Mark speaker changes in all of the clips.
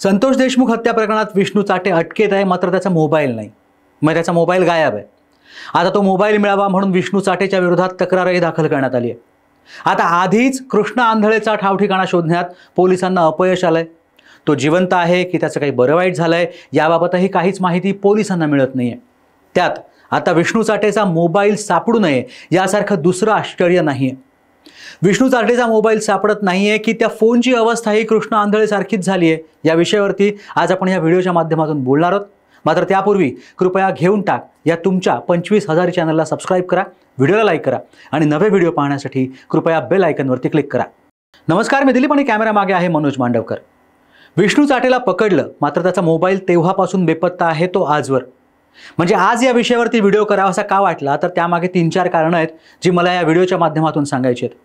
Speaker 1: संतोष देशमुख हत्या प्रकरणात विष्णू चाटे अटकेत आहे, मात्र त्याचा मोबाईल नाही. मग त्याचा मोबाईल गायब आहे. आता तो मोबाईल मिळावा म्हणून विष्णू चाटेच्या विरोधात तक्रारही दाखल करण्यात आली आहे. आता आधीच कृष्णा आंधळेचा ठावठिकाणा शोधण्यात पोलिसांना अपयश आलंय. तो जिवंत आहे की त्याचं काही बरं वाईट झालंय याबाबतही काहीच माहिती पोलिसांना मिळत नाहीये. त्यात आता विष्णू चाटेचा मोबाईल सापडू नये यासारखं दुसरं आश्चर्य नाहीये. विष्णू चाटेचा मोबाईल सापडत नाहीये की त्या फोनची अवस्थाही कृष्णा आंधळे सारखीच झाली आहे, या विषयावरती आज आपण या व्हिडिओच्या माध्यमातून बोलणार आहोत. मात्र त्यापूर्वी कृपया घेऊन टाक या तुमच्या 25,000 चॅनलला सबस्क्राईब करा, व्हिडिओला लाईक करा आणि नवे व्हिडिओ पाहण्यासाठी कृपया बेल आयकॉनवरती क्लिक करा. नमस्कार, मी दिलीप आणि कॅमेरा मागे आहे मनोज मांडवकर. विष्णू चाटेला पकडलं, मात्र त्याचा मोबाईल तेव्हापासून बेपत्ता आहे तो आजवर. म्हणजे आज या विषयावरती व्हिडिओ करावासा का वाटला तर त्यामागे 3-4 कारणं आहेत जी मला या व्हिडिओच्या माध्यमातून सांगायची आहेत.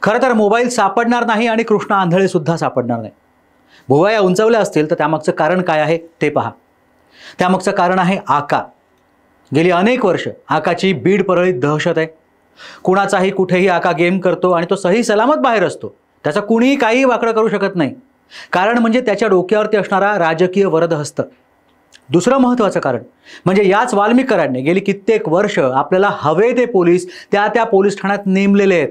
Speaker 1: खरं तर मोबाईल सापडणार नाही आणि कृष्णा आंधळे सुद्धा सापडणार नाही. भुवया उंचावल्या असतील तर त्यामागचं कारण काय आहे ते पहा. त्यामागचं कारण आहे आका. गेली अनेक वर्ष आकाची बीड परळीत दहशत आहे. कुणाचाही कुठेही आका गेम करतो आणि तो सही सलामत बाहेर असतो. त्याचा कुणीही काही वाकडं करू शकत नाही. कारण म्हणजे त्याच्या डोक्यावरती असणारा राजकीय वरदहस्त. दुसरं महत्त्वाचं कारण म्हणजे याच वाल्मिक कराडने गेली कित्येक वर्ष आपल्याला हवे ते पोलीस त्या पोलीस ठाण्यात नेमलेले आहेत.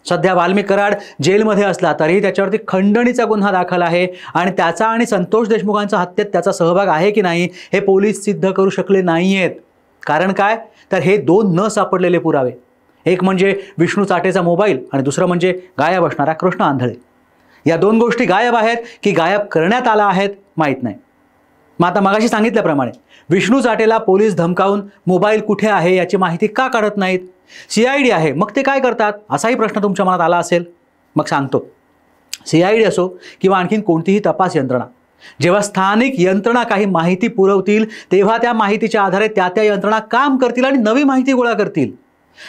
Speaker 1: सध्या वाल्मिक कराड जेलमध्ये असला तरीही त्याच्यावरती खंडणीचा गुन्हा दाखल आहे आणि त्याचा आणि संतोष देशमुखांच्या हत्येत त्याचा सहभाग आहे की नाही हे पोलीस सिद्ध करू शकले नाही आहेत. कारण काय तर हे 2 न सापडलेले पुरावे. एक म्हणजे विष्णू चाटेचा मोबाईल आणि दुसरं म्हणजे गायब असणारा कृष्णा आंधळे. या 2 गोष्टी गायब आहेत की गायब करण्यात आल्या आहेत माहीत नाही. मग आता मगाशी सांगितल्याप्रमाणे विष्णू चाटेला पोलीस धमकावून मोबाईल कुठे आहे याची माहिती का काढत नाहीत? CID आहे, मग ते काय करतात असाही प्रश्न तुमच्या मनात आला असेल. मग सांगतो. CID असो किंवा आणखीन कोणतीही तपास यंत्रणा, जेव्हा स्थानिक यंत्रणा काही माहिती पुरवतील तेव्हा त्या माहितीच्या आधारे त्या यंत्रणा काम करतील आणि नवी माहिती गोळा करतील.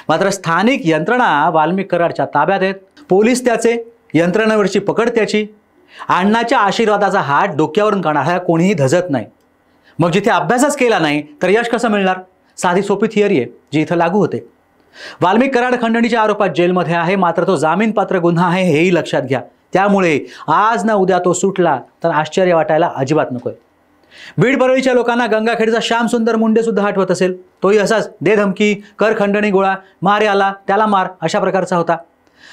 Speaker 1: मात्र स्थानिक यंत्रणा वाल्मिक कराडच्या ताब्यात आहेत. पोलीस त्याचे, यंत्रणेवरची पकड त्याची. अण्णाच्या आशीर्वादाचा हात डोक्यावरून काढणारा कोणीही धजत नाही. मग जिथे अभ्यासच केला नाही तर यश कसं मिळणार? साधी सोपी थिअरी आहे जी इथं लागू होते. वाल्मिक कराड खंडणीच्या आरोपात जेलमध्ये आहे, मात्र तो जामीनपात्र गुन्हा आहे हेही लक्षात घ्या. त्यामुळे आज ना उद्या तो सुटला तर आश्चर्य वाटायला अजिबात नकोय. बीड परळीच्या लोकांना गंगाखेडचा श्याम सुंदर मुंडे सुद्धा आठवत असेल. तोही असाच दे धमकी, कर खंडणी गोळा, मार याला त्याला मार अशा प्रकारचा होता.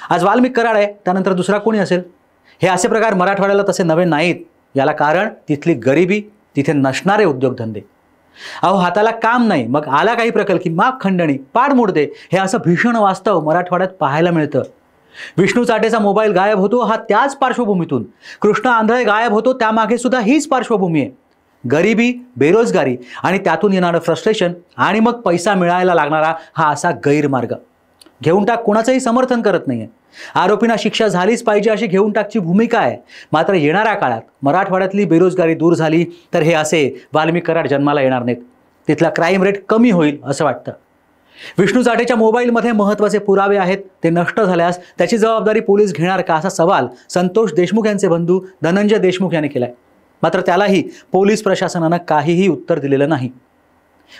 Speaker 1: आज वाल्मिक कराड आहे, त्यानंतर दुसरा कोणी असेल? हे असे प्रकार मराठवाड्याला तसे नवे नाहीत. याला कारण तिथली गरिबी, तिथे नसणारे उद्योगधंदे. अहो हाताला काम नाही, मग आला काही प्रकल्प की माग खंडणी, पाडमोड दे, हे असं भीषण वास्तव मराठवाड्यात पाहायला मिळतं. विष्णू चाटेचा मोबाईल गायब होतो हा त्याच पार्श्वभूमीतून. कृष्णा आंधळे गायब होतो त्यामागे सुद्धा हीच पार्श्वभूमी आहे. गरिबी, बेरोजगारी आणि त्यातून येणारं फ्रस्ट्रेशन आणि मग पैसा मिळायला लागणारा हा असा गैरमार्ग. घेऊन टाक कोणाचंही समर्थन करत नाहीये. आरोपींना शिक्षा झालीच पाहिजे अशी घेऊन टाकची भूमिका आहे. मात्र येणाऱ्या काळात मराठवाड्यातली बेरोजगारी दूर झाली तर हे असे वाल्मिक कराड जन्माला येणार नाहीत. तिथला क्राईम रेट कमी होईल असं वाटतं. विष्णू चाटेच्या मोबाईलमध्ये महत्त्वाचे पुरावे आहेत, ते नष्ट झाल्यास त्याची जबाबदारी पोलीस घेणार का असा सवाल संतोष देशमुख यांचे बंधू धनंजय देशमुख यांनी केलाय. मात्र त्यालाही पोलीस प्रशासनानं काहीही उत्तर दिलेलं नाही.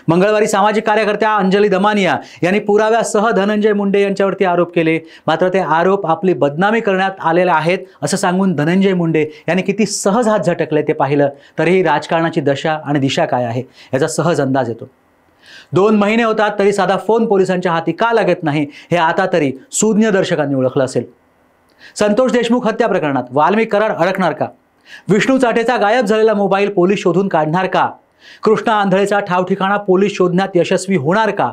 Speaker 1: मंगळवारी सामाजिक कार्यकर्त्या अंजली दमानिया यांनी पुराव्यासह धनंजय मुंडे यांच्यावरती आरोप केले. मात्र ते आरोप आपली बदनामी करण्यात आलेले आहेत असं सांगून धनंजय मुंडे यांनी किती सहज हात झटकले ते पाहिलं तरीही राजकारणाची दशा आणि दिशा काय आहे याचा सहज अंदाज येतो. 2 महिने होतात तरी साधा फोन पोलिसांच्या हाती का लागत नाही हे आता तरी सूज्ञ दर्शकांनी ओळखलं असेल. संतोष देशमुख हत्या प्रकरणात वाल्मिक कराड अडकणार का? विष्णू चाटेचा गायब झालेला मोबाईल पोलीस शोधून काढणार का? कृष्णा आंधळेचा ठावठिकाणा पोलीस शोधण्यात यशस्वी होणार का?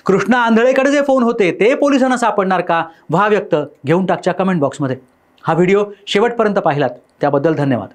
Speaker 1: कृष्णा आंधळेकडे जे फोन होते ते पोलिसांना सापडणार का? व्हा व्यक्त घेऊन टाकच्या कमेंट बॉक्समध्ये. हा व्हिडिओ शेवटपर्यंत पाहिलात त्याबद्दल धन्यवाद.